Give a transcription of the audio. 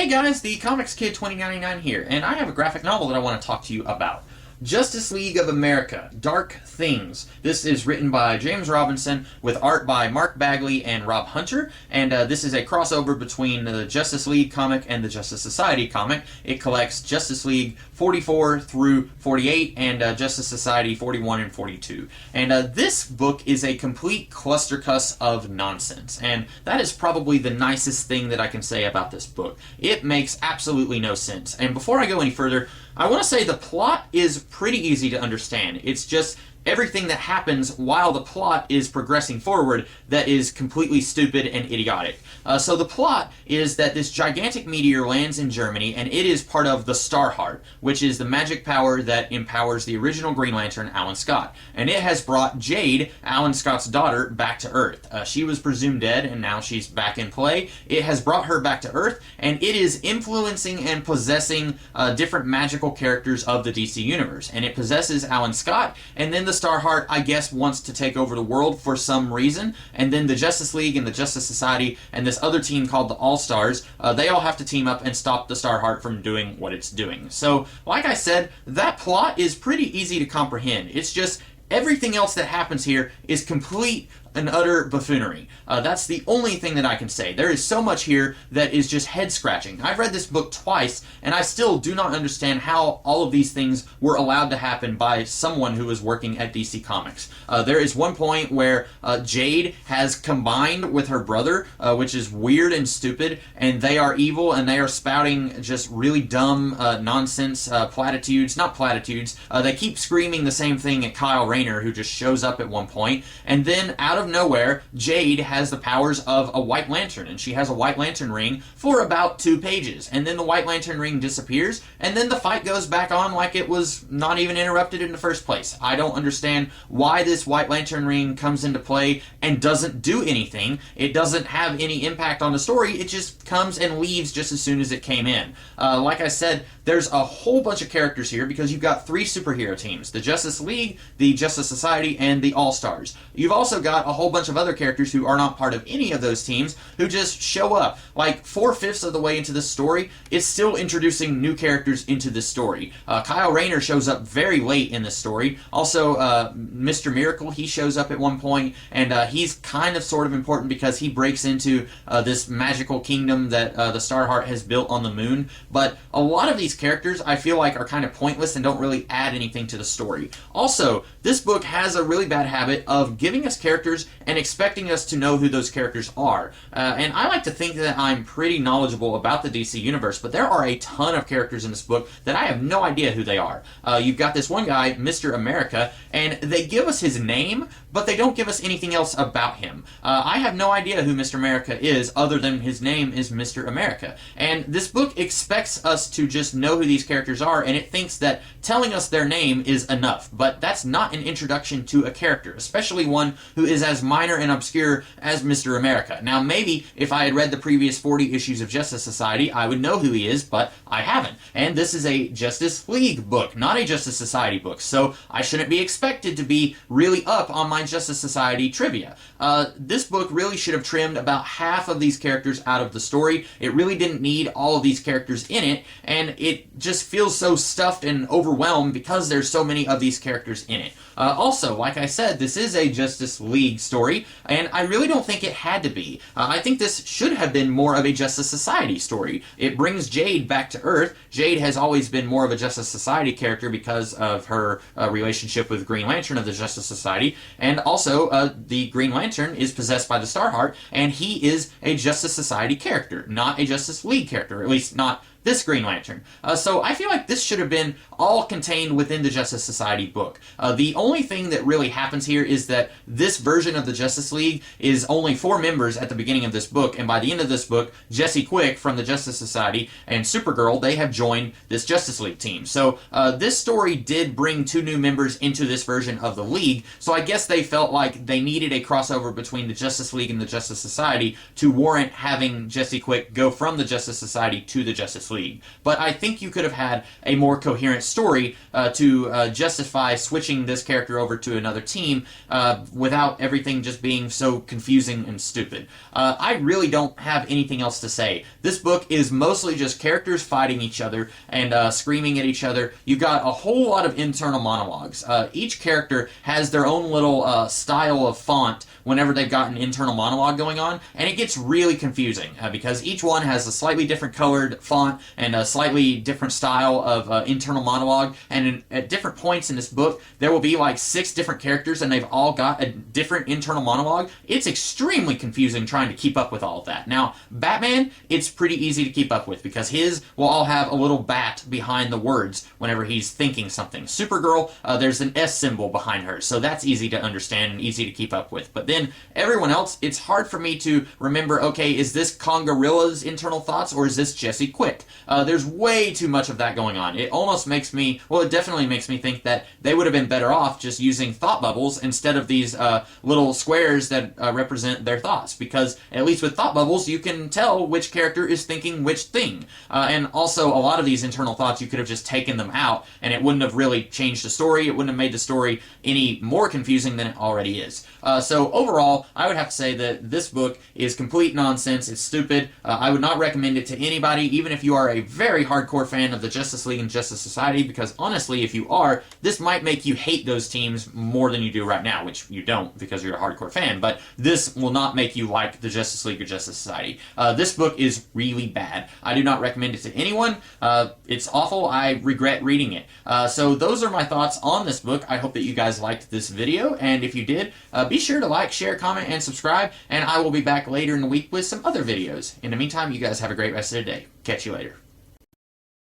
Hey guys, the Comics Kid 2099 here, and I have a graphic novel that I want to talk to you about. Justice League of America, Dark Things. This is written by James Robinson with art by Mark Bagley and Rob Hunter, and this is a crossover between the Justice League comic and the Justice Society comic. It collects Justice League 44 through 48 and Justice Society 41 and 42. And this book is a complete clustercuss of nonsense, and that is probably the nicest thing that I can say about this book. It makes absolutely no sense. And before I go any further, I want to say the plot is pretty easy to understand. It's just everything that happens while the plot is progressing forward that is completely stupid and idiotic. So the plot is that this gigantic meteor lands in Germany, and it is part of the Starheart, which is the magic power that empowers the original Green Lantern, Alan Scott. And it has brought Jade, Alan Scott's daughter, back to Earth. She was presumed dead, and now she's back in play. It has brought her back to Earth, and it is influencing and possessing different magical characters of the DC Universe. And it possesses Alan Scott, and then the Starheart, I guess, wants to take over the world for some reason, and then the Justice League and the Justice Society and this other team called the All-Stars, they all have to team up and stop the Starheart from doing what it's doing. So, like I said, that plot is pretty easy to comprehend. It's just everything else that happens here is complete and utter buffoonery. That's the only thing that I can say. There is so much here that is just head-scratching. I've read this book twice, and I still do not understand how all of these things were allowed to happen by someone who was working at DC Comics. There is one point where Jade has combined with her brother, which is weird and stupid, and they are evil, and they are spouting just really dumb nonsense platitudes. Not platitudes. They keep screaming the same thing at Kyle Rayner, who just shows up at one point, and then out of nowhere, Jade has the powers of a White Lantern, and she has a White Lantern ring for about 2 pages, and then the White Lantern ring disappears, and then the fight goes back on like it was not even interrupted in the first place. I don't understand why this White Lantern ring comes into play and doesn't do anything. It doesn't have any impact on the story. It just comes and leaves just as soon as it came in. Like I said, there's a whole bunch of characters here because you've got 3 superhero teams: the Justice League, the Justice Society, and the All-Stars. You've also got a whole bunch of other characters who are not part of any of those teams who just show up. Like 4/5 of the way into this story, it's still introducing new characters into this story. Kyle Rayner shows up very late in this story. Also, Mr. Miracle, he shows up at one point, and he's kind of sort of important because he breaks into this magical kingdom that the Starheart has built on the moon. But a lot of these characters, I feel like, are kind of pointless and don't really add anything to the story. Also, this book has a really bad habit of giving us characters and expecting us to know who those characters are. And I like to think that I'm pretty knowledgeable about the DC Universe, but there are a ton of characters in this book that I have no idea who they are. You've got this one guy, Mr. America, and they give us his name, but they don't give us anything else about him. I have no idea who Mr. America is other than his name is Mr. America. And this book expects us to just know who these characters are, and it thinks that telling us their name is enough. But that's not an introduction to a character, especially one who is as minor and obscure as Mr. America. Now, maybe if I had read the previous 40 issues of Justice Society, I would know who he is, but I haven't. And this is a Justice League book, not a Justice Society book, so I shouldn't be expected to be really up on my Justice Society trivia. This book really should have trimmed about half of these characters out of the story. It really didn't need all of these characters in it, and it just feels so stuffed and overwhelmed because there's so many of these characters in it. Also, like I said, this is a Justice League story, and I really don't think it had to be. I think this should have been more of a Justice Society story. It brings Jade back to Earth. Jade has always been more of a Justice Society character because of her relationship with Green Lantern of the Justice Society, and also the Green Lantern is possessed by the Starheart, and he is a Justice Society character, not a Justice League character, at least not this Green Lantern. So I feel like this should have been all contained within the Justice Society book. The only thing that really happens here is that this version of the Justice League is only 4 members at the beginning of this book, and by the end of this book, Jesse Quick from the Justice Society and Supergirl, they have joined this Justice League team. So this story did bring 2 new members into this version of the League, so I guess they felt like they needed a crossover between the Justice League and the Justice Society to warrant having Jesse Quick go from the Justice Society to the Justice League. But I think you could have had a more coherent story to justify switching this character character over to another team without everything just being so confusing and stupid. I really don't have anything else to say. This book is mostly just characters fighting each other and screaming at each other. You've got a whole lot of internal monologues. Each character has their own little style of font whenever they've got an internal monologue going on, and it gets really confusing because each one has a slightly different colored font and a slightly different style of internal monologue, and at different points in this book there will be like 6 different characters and they've all got a different internal monologue. It's extremely confusing trying to keep up with all of that. Now, Batman, it's pretty easy to keep up with because his will all have a little bat behind the words whenever he's thinking something. Supergirl, there's an S symbol behind her, so that's easy to understand and easy to keep up with. But then everyone else, it's hard for me to remember, okay, is this Congorilla's internal thoughts or is this Jesse Quick? There's way too much of that going on. It almost makes me, well, it definitely makes me think that they would have been better off just using thought bubbles instead of these little squares that represent their thoughts, because at least with thought bubbles you can tell which character is thinking which thing. And also a lot of these internal thoughts you could have just taken them out and it wouldn't have really changed the story. It wouldn't have made the story any more confusing than it already is. So overall, I would have to say that this book is complete nonsense. It's stupid. I would not recommend it to anybody, even if you are a very hardcore fan of the Justice League and Justice Society, because honestly, if you are, this might make you hate those teams more than you do right now, which you don't because you're a hardcore fan, but this will not make you like the Justice League or Justice Society. This book is really bad. I do not recommend it to anyone. It's awful. I regret reading it. So those are my thoughts on this book. I hope that you guys liked this video, and if you did, be sure to like, share, comment, and subscribe, and I will be back later in the week with some other videos. In the meantime, you guys have a great rest of the day. Catch you later.